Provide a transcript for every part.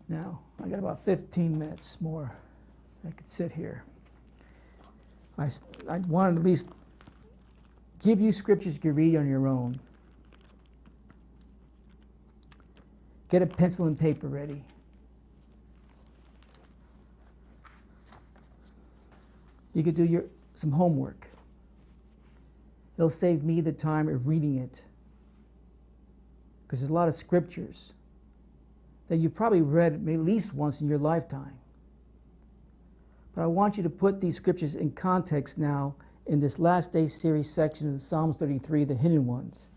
Now, I got about 15 minutes more. I could sit here. I wanted to at least give you scriptures you can read on your own. Get a pencil and paper ready. You could do some homework. It'll save me the time of reading it, because there's a lot of scriptures that you've probably read at least once in your lifetime. But I want you to put these scriptures in context now in this last day series section of Psalms 33, the hidden ones,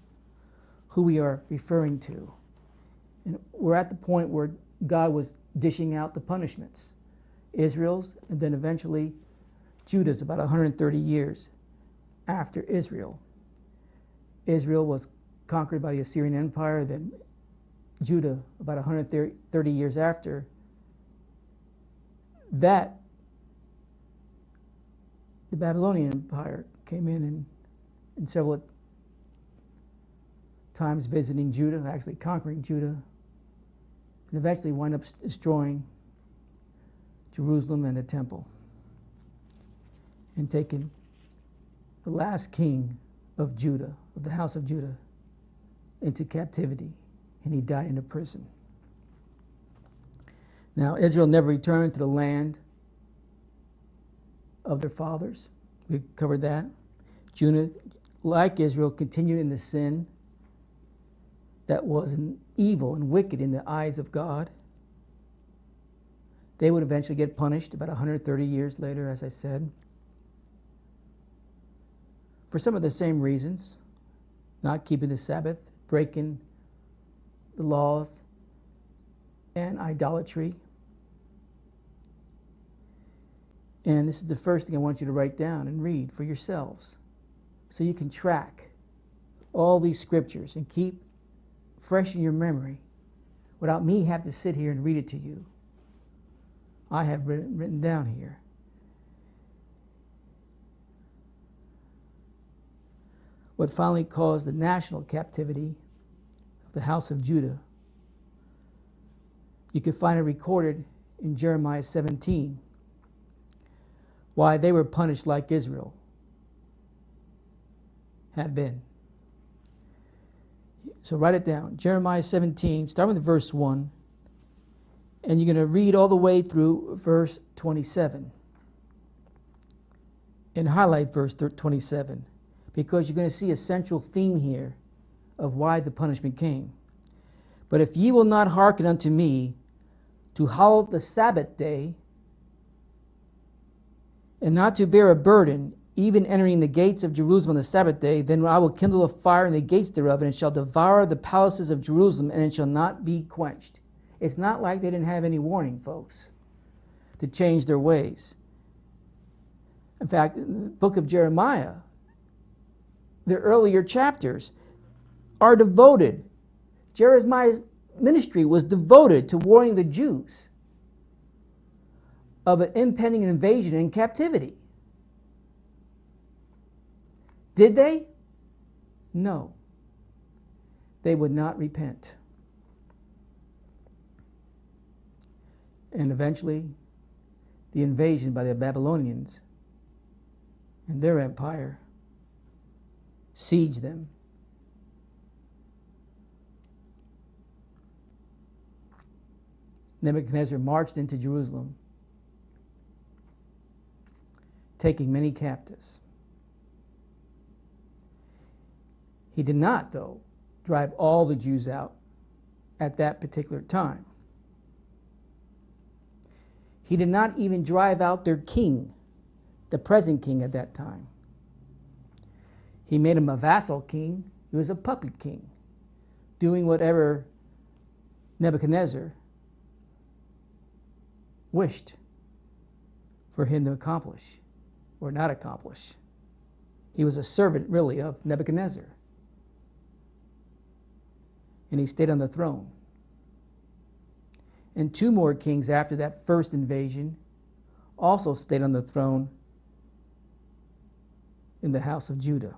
who we are referring to. And we're at the point where God was dishing out the punishments. Israel's, and then eventually Judah's, about 130 years after Israel. Israel was conquered by the Assyrian Empire, then Judah about 130 years after that. The Babylonian Empire came in and several times visiting Judah, actually conquering Judah, and eventually wind up destroying Jerusalem and the temple and taking the last king of Judah, of the house of Judah, into captivity, and he died in a prison. Now, Israel never returned to the land of their fathers. We covered that. Judah, like Israel, continued in the sin that was evil and wicked in the eyes of God. They would eventually get punished about 130 years later, as I said, for some of the same reasons: not keeping the Sabbath, breaking the laws, and idolatry. And this is the first thing I want you to write down and read for yourselves, so you can track all these scriptures and keep fresh in your memory without me having to sit here and read it to you. I have written down here. What finally caused the national captivity of the house of Judah. You can find it recorded in Jeremiah 17. Why they were punished like Israel had been. So write it down. Jeremiah 17, start with verse 1, and you're going to read all the way through verse 27. And highlight verse 27, because you're going to see a central theme here of why the punishment came. But if ye will not hearken unto me, to hallow the Sabbath day, and not to bear a burden, even entering the gates of Jerusalem on the Sabbath day, then I will kindle a fire in the gates thereof, and it shall devour the palaces of Jerusalem, and it shall not be quenched. It's not like they didn't have any warning, folks, to change their ways. In fact, in the book of Jeremiah, the earlier chapters are devoted. Jeremiah's ministry was devoted to warning the Jews of an impending invasion and captivity. Did they? No. They would not repent. And eventually, the invasion by the Babylonians and their empire sieged them. Nebuchadnezzar marched into Jerusalem, taking many captives. He did not, though, drive all the Jews out at that particular time. He did not even drive out their king, the present king at that time. He made him a vassal king. He was a puppet king, doing whatever Nebuchadnezzar wished for him to accomplish or not accomplish. He was a servant, really, of Nebuchadnezzar. And he stayed on the throne. And two more kings after that first invasion also stayed on the throne in the house of Judah.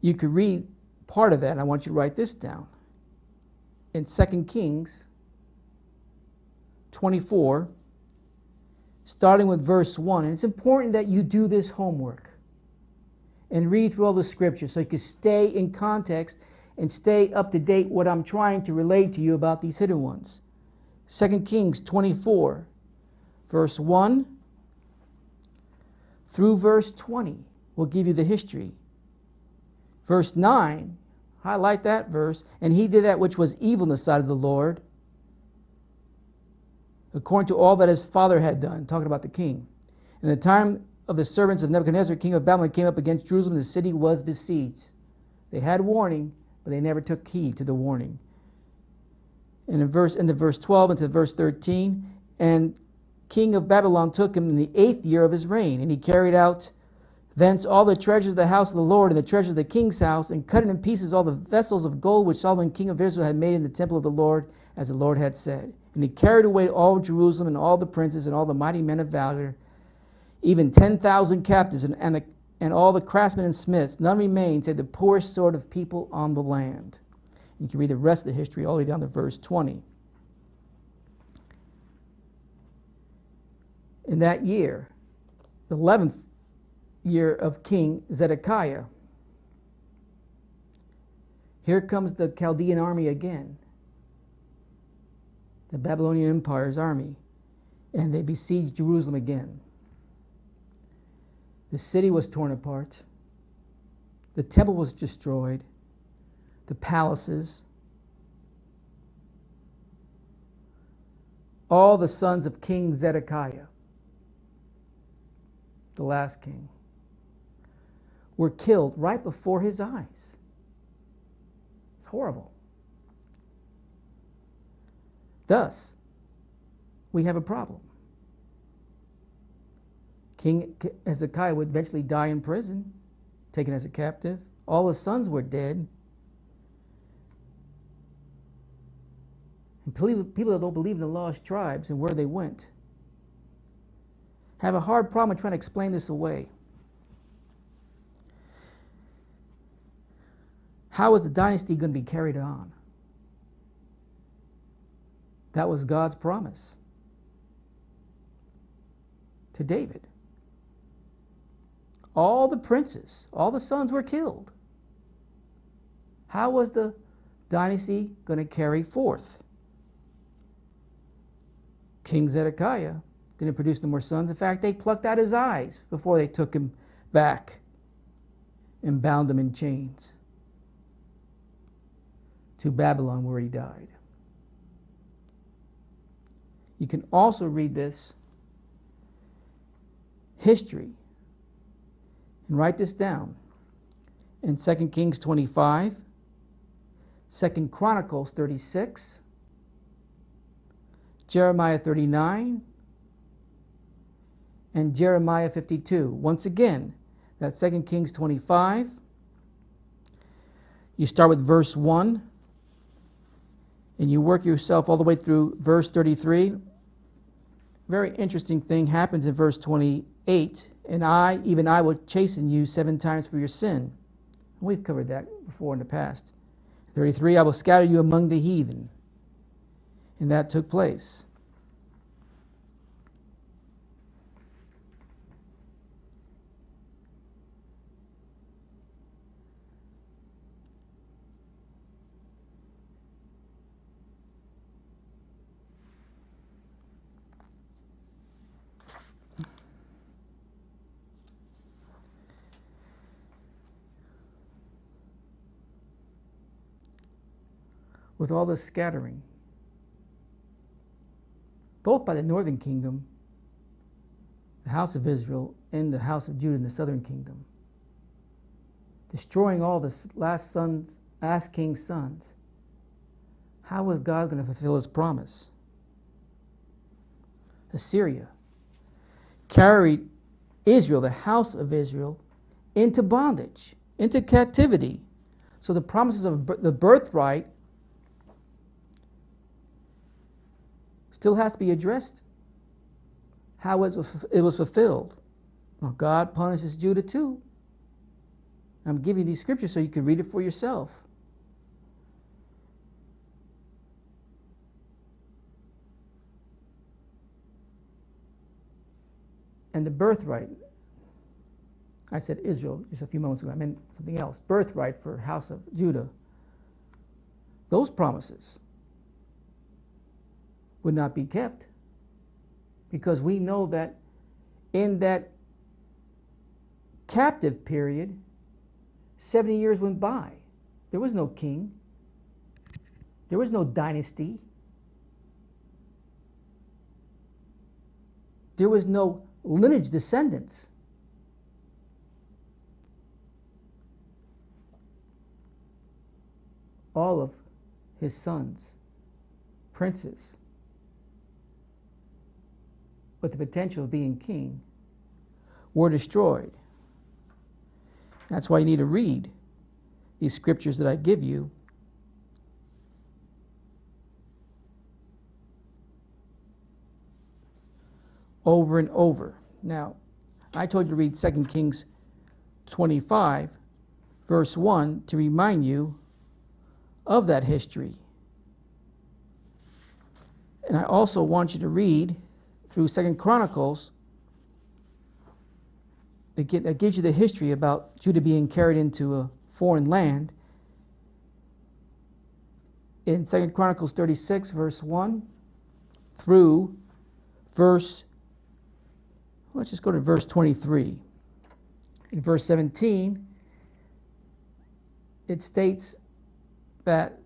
You could read part of that, and I want you to write this down. in 2 Kings 24, starting with verse 1. And it's important that you do this homework and read through all the scriptures so you can stay in context and stay up to date what I'm trying to relate to you about these hidden ones. 2 Kings 24, verse 1 through verse 20 will give you the history. Verse 9, highlight that verse. And he did that which was evil in the sight of the Lord, according to all that his father had done, talking about the king. In the time of the servants of Nebuchadnezzar, king of Babylon, came up against Jerusalem, the city was besieged. They had warning, but they never took heed to the warning. And in verse 12 into verse 13, and king of Babylon took him in the 8th year of his reign, and he carried out thence all the treasures of the house of the Lord and the treasures of the king's house, and cut in pieces all the vessels of gold which Solomon king of Israel had made in the temple of the Lord, as the Lord had said. And he carried away all Jerusalem and all the princes and all the mighty men of valor, even 10,000 captives and all the craftsmen and smiths. None remained save the poorest sort of people on the land. You can read the rest of the history all the way down to verse 20. In that year, the 11th year of King Zedekiah, here comes the Chaldean army again, the Babylonian Empire's army, and they besieged Jerusalem again. The city was torn apart. The temple was destroyed. The palaces. All the sons of King Zedekiah, the last king, were killed right before his eyes. It's horrible. Thus, we have a problem. King Hezekiah would eventually die in prison, taken as a captive. All his sons were dead. And people that don't believe in the lost tribes and where they went have a hard problem trying to explain this away. How is the dynasty going to be carried on? That was God's promise to David. All the princes, all the sons were killed. How was the dynasty going to carry forth? King Zedekiah didn't produce no more sons. In fact, they plucked out his eyes before they took him back and bound him in chains to Babylon, where he died. You can also read this history and write this down in 2 Kings 25, 2 Chronicles 36, Jeremiah 39, and Jeremiah 52. Once again, that's 2 Kings 25. You start with verse 1, and you work yourself all the way through verse 33. Very interesting thing happens in verse 28. And I, even I, will chasten you 7 times for your sin. We've covered that before in the past. 33, I will scatter you among the heathen. And that took place. With all this scattering, both by the northern kingdom, the house of Israel, and the house of Judah in the southern kingdom, destroying all the last king's sons, how was God going to fulfill his promise? Assyria carried Israel, the house of Israel, into bondage, into captivity. So the promises of the birthright still has to be addressed. How it was fulfilled. Well, God punishes Judah too. I'm giving you these scriptures so you can read it for yourself. And the birthright, I said Israel just a few moments ago, I meant something else. Birthright for house of Judah. Those promises would not be kept, because we know that in that captive period, 70 years went by. There was no king. There was no dynasty. There was no lineage descendants. All of his sons, princes, with the potential of being king, were destroyed. That's why you need to read these scriptures that I give you. Over and over. Now, I told you to read 2 Kings 25, verse 1, to remind you of that history. And I also want you to read through 2 Chronicles. That gives you the history about Judah being carried into a foreign land. In 2 Chronicles 36, verse 1 through let's just go to verse 23. In verse 17, it states that,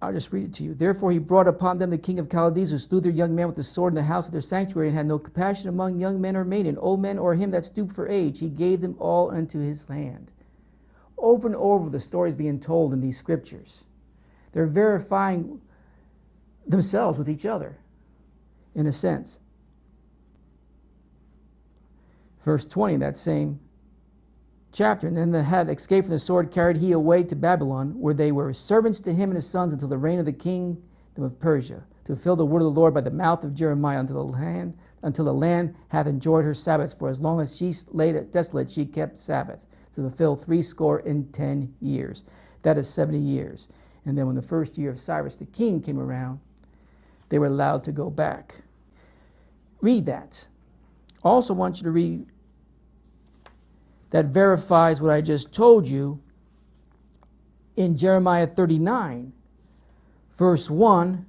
I'll just read it to you. Therefore he brought upon them the king of Chaldees, who slew their young men with the sword in the house of their sanctuary, and had no compassion among young men or maiden, old men or him that stooped for age. He gave them all unto his hand. Over and over the stories being told in these scriptures. They're verifying themselves with each other, in a sense. Verse 20, that same chapter. And then the had escaped from the sword carried he away to Babylon, where they were servants to him and his sons until the reign of the kingdom of Persia, to fulfill the word of the Lord by the mouth of Jeremiah, until the land hath enjoyed her Sabbaths. For as long as she lay desolate, she kept Sabbath, to fulfill 70 years. That is 70 years. And then when the first year of Cyrus the king came around, they were allowed to go back. Read that. Also want you to read that verifies what I just told you in Jeremiah 39, verse 1,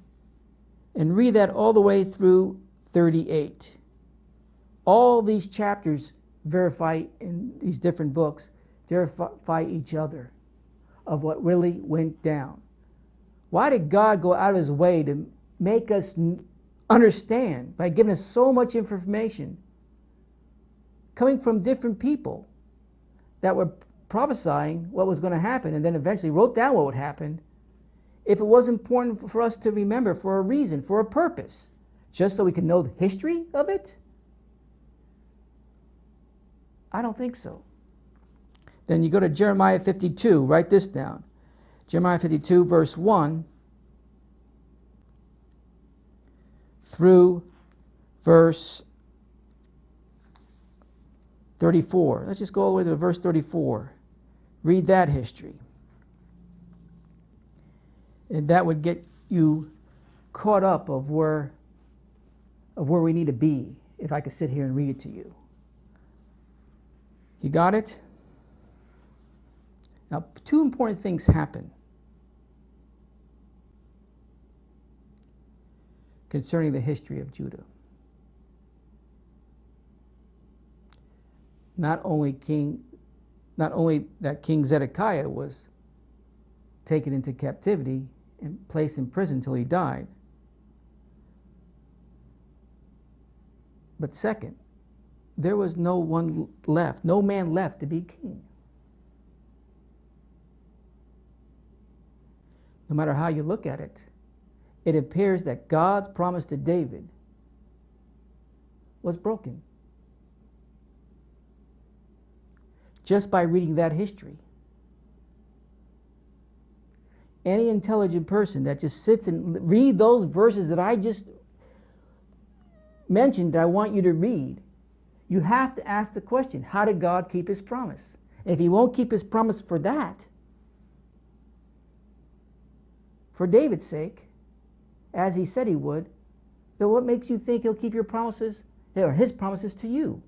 and read that all the way through 38. All these chapters verify in these different books, verify each other of what really went down. Why did God go out of his way to make us understand by giving us so much information coming from different people that were prophesying what was going to happen and then eventually wrote down what would happen, if it was important for us to remember for a reason, for a purpose, just so we can know the history of it? I don't think so. Then you go to Jeremiah 52, write this down. Jeremiah 52, verse 1 through verse 34. Let's just go all the way to verse 34. Read that history. And that would get you caught up of where we need to be, if I could sit here and read it to you. You got it? Now, two important things happen concerning the history of Judah. Not only that King Zedekiah was taken into captivity and placed in prison until he died, but second, there was no man left to be king. No matter how you look at it, it appears that God's promise to David was broken. Just by reading that history. Any intelligent person that just sits and read those verses that I just mentioned that I want you to read, you have to ask the question, how did God keep his promise? And if he won't keep his promise for that, for David's sake, as he said he would, then what makes you think he'll keep your promises They are his promises to you.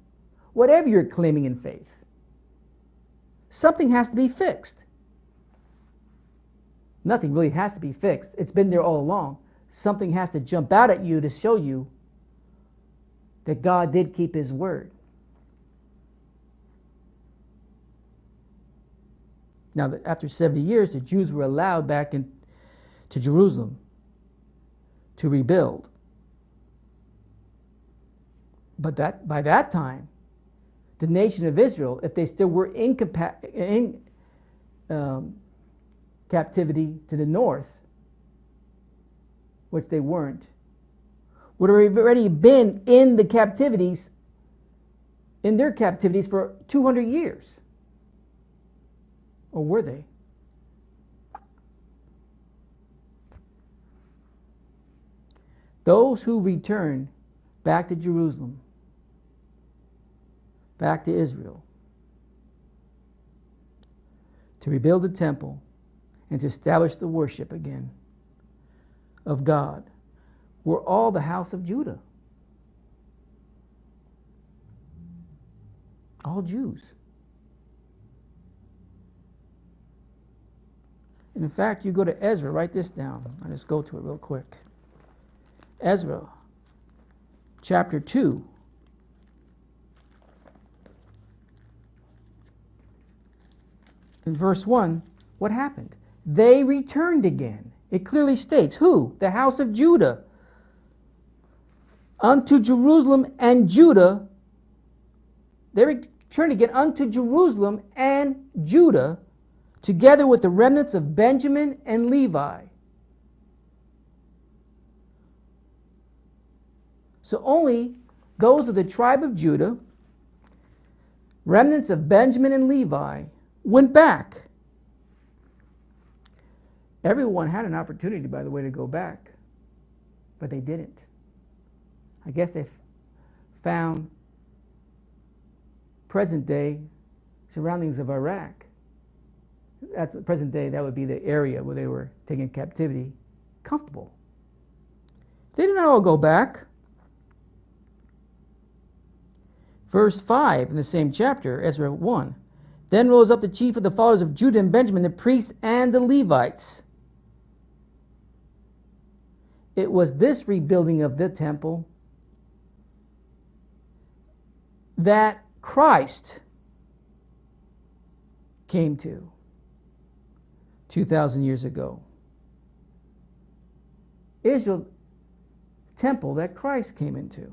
Whatever you're claiming in faith, something has to be fixed. Nothing really has to be fixed. It's been there all along. Something has to jump out at you to show you that God did keep his word. Now, after 70 years, the Jews were allowed back into Jerusalem to rebuild. But by that time, the nation of Israel, if they still were in captivity to the north, which they weren't, would have already been in their captivities for 200 years. Or were they? Those who returned back to Jerusalem, back to Israel, to rebuild the temple and to establish the worship again of God, were all the house of Judah. All Jews. And in fact, you go to Ezra, write this down. I'll just go to it real quick. Ezra, chapter 2. In verse 1, what happened? They returned again. It clearly states, who? The house of Judah. Unto Jerusalem and Judah. They returned again unto Jerusalem and Judah, together with the remnants of Benjamin and Levi. So only those of the tribe of Judah, remnants of Benjamin and Levi, went back. Everyone had an opportunity, by the way, to go back, but they didn't. I guess they found present day surroundings of Iraq. That's present day, that would be the area where they were taken captivity, comfortable. They did not all go back. Verse 5 in the same chapter, Ezra 1. Then rose up the chief of the fathers of Judah and Benjamin, the priests and the Levites. It was this rebuilding of the temple that Christ came to 2,000 years ago. Israel temple that Christ came into.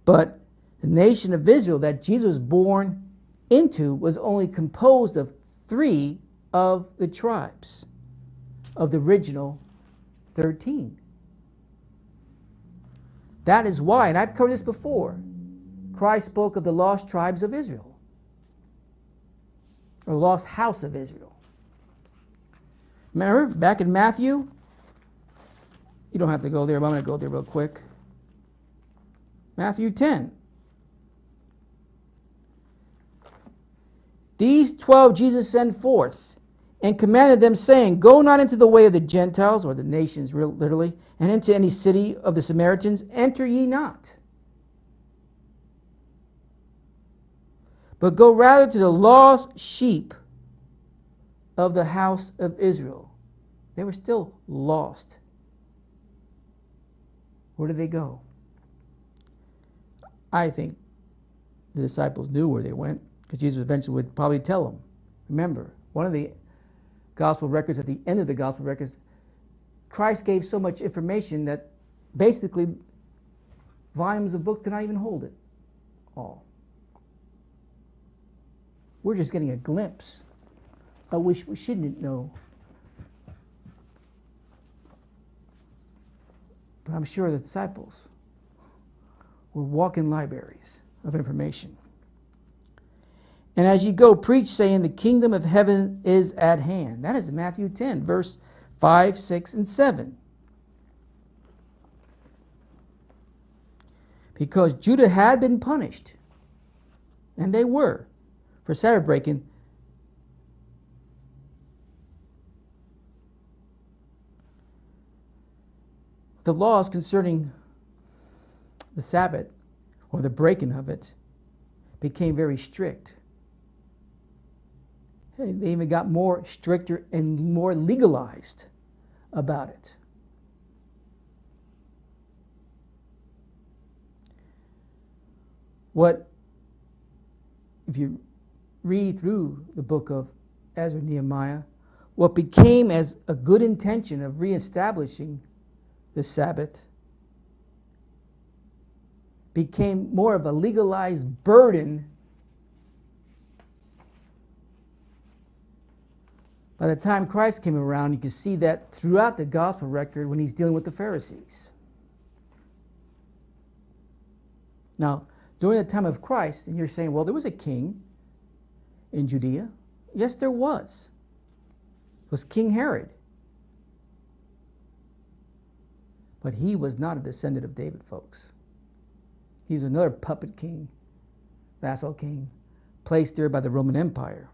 But the nation of Israel that Jesus was born into was only composed of 3 of the tribes of the original 13. That is why, and I've covered this before, Christ spoke of the lost tribes of Israel, or lost house of Israel. Remember, back in Matthew, you don't have to go there, but I'm going to go there real quick. Matthew 10. These 12 Jesus sent forth and commanded them, saying, Go not into the way of the Gentiles, or the nations literally, and into any city of the Samaritans, enter ye not. But go rather to the lost sheep of the house of Israel. They were still lost. Where did they go? I think the disciples knew where they went, because Jesus eventually would probably tell them. Remember, one of the gospel records, at the end of the gospel records, Christ gave so much information that basically volumes of books could not even hold it all. We're just getting a glimpse of which we shouldn't know. But I'm sure the disciples were walking libraries of information. And as you go, preach, saying, the kingdom of heaven is at hand. That is Matthew 10, verse 5, 6, and 7. Because Judah had been punished, and they were, for Sabbath breaking. the laws concerning the Sabbath, or the breaking of it, became very strict. They even got more stricter and more legalized about it. If you read through the book of Ezra and Nehemiah, what became as a good intention of reestablishing the Sabbath became more of a legalized burden by the time Christ came around. You can see that throughout the gospel record when he's dealing with the Pharisees. Now, during the time of Christ, and you're saying, well, there was a king in Judea. Yes, there was. It was King Herod. But he was not a descendant of David, folks. He's another puppet king, vassal king, placed there by the Roman Empire.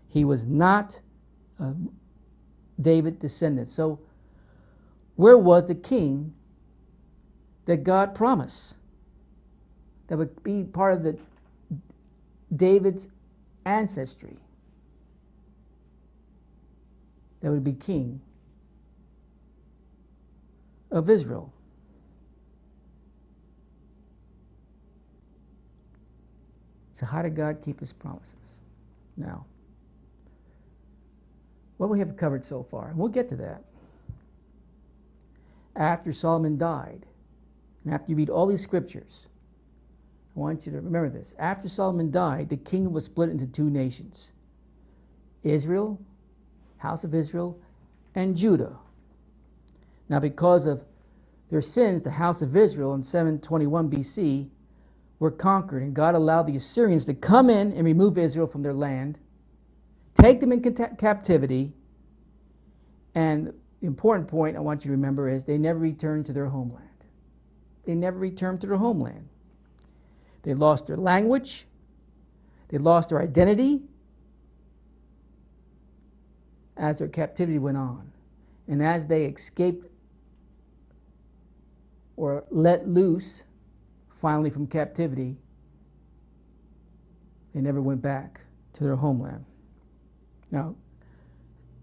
He was not a David descendant. So where was the king that God promised that would be part of David's ancestry, that would be king of Israel? So how did God keep his promises? Now, what we have covered so far, and we'll get to that. After Solomon died, and after you read all these scriptures, I want you to remember this. After Solomon died, the kingdom was split into two nations: Israel, house of Israel, and Judah. Now, because of their sins, the house of Israel in 721 BC were conquered, and God allowed the Assyrians to come in and remove Israel from their land, take them in captivity, and the important point I want you to remember is they never returned to their homeland. They never returned to their homeland. They lost their language. They lost their identity as their captivity went on. And as they escaped or let loose finally from captivity, they never went back to their homeland. Now,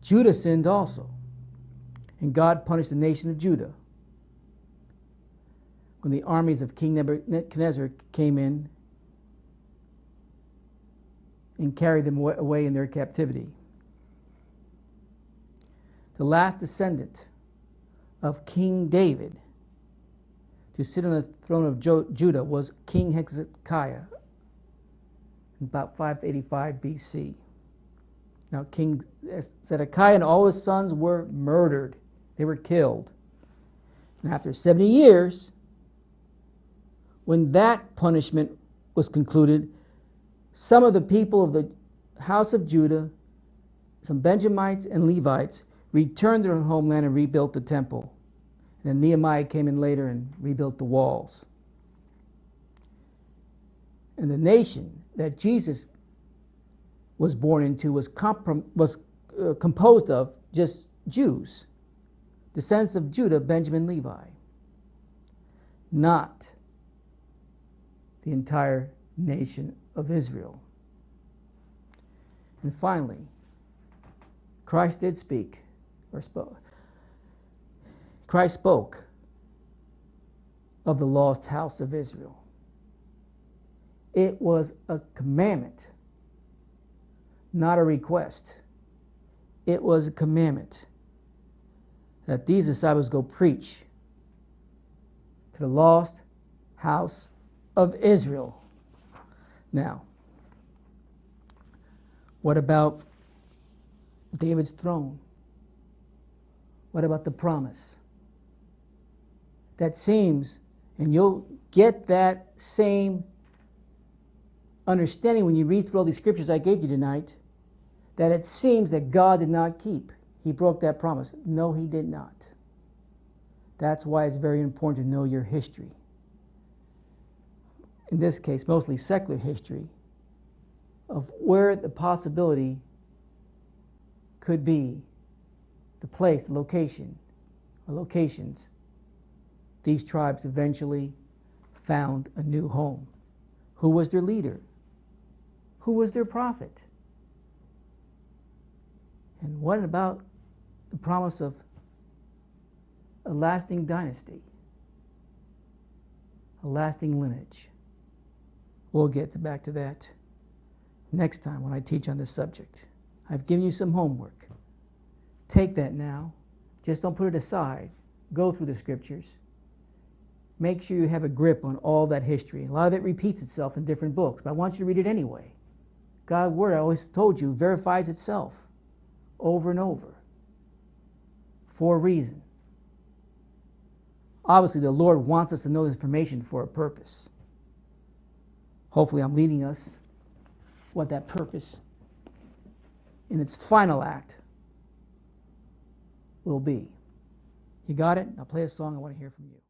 Judah sinned also, and God punished the nation of Judah when the armies of King Nebuchadnezzar came in and carried them away in their captivity. The last descendant of King David to sit on the throne of Judah was King Hezekiah in about 585 BC. Now, King Zedekiah and all his sons were murdered. They were killed. And after 70 years, when that punishment was concluded, some of the people of the house of Judah, some Benjamites and Levites, returned to their homeland and rebuilt the temple. And then Nehemiah came in later and rebuilt the walls. And the nation that Jesus was born into was composed of just Jews, descendants of Judah, Benjamin, Levi, not the entire nation of Israel. And finally, Christ did speak, or spoke. Christ spoke of the lost house of Israel. It was a commandment, not a request. It was a commandment that these disciples go preach to the lost house of Israel. Now, what about David's throne? What about the promise? That seems, and you'll get that same understanding when you read through all these scriptures I gave you tonight, that it seems that God did not keep. He broke that promise. No, he did not. That's why it's very important to know your history. In this case, mostly secular history, of where the possibility could be, the place, the location, or locations, these tribes eventually found a new home. Who was their leader? Who was their prophet? And what about the promise of a lasting dynasty, a lasting lineage? We'll get back to that next time when I teach on this subject. I've given you some homework. Take that now. Just don't put it aside. Go through the scriptures. Make sure you have a grip on all that history. A lot of it repeats itself in different books, but I want you to read it anyway. God's word, I always told you, verifies itself over and over for a reason. Obviously, the Lord wants us to know this information for a purpose. Hopefully, I'm leading us what that purpose in its final act will be. You got it? I'll play a song. I want to hear from you.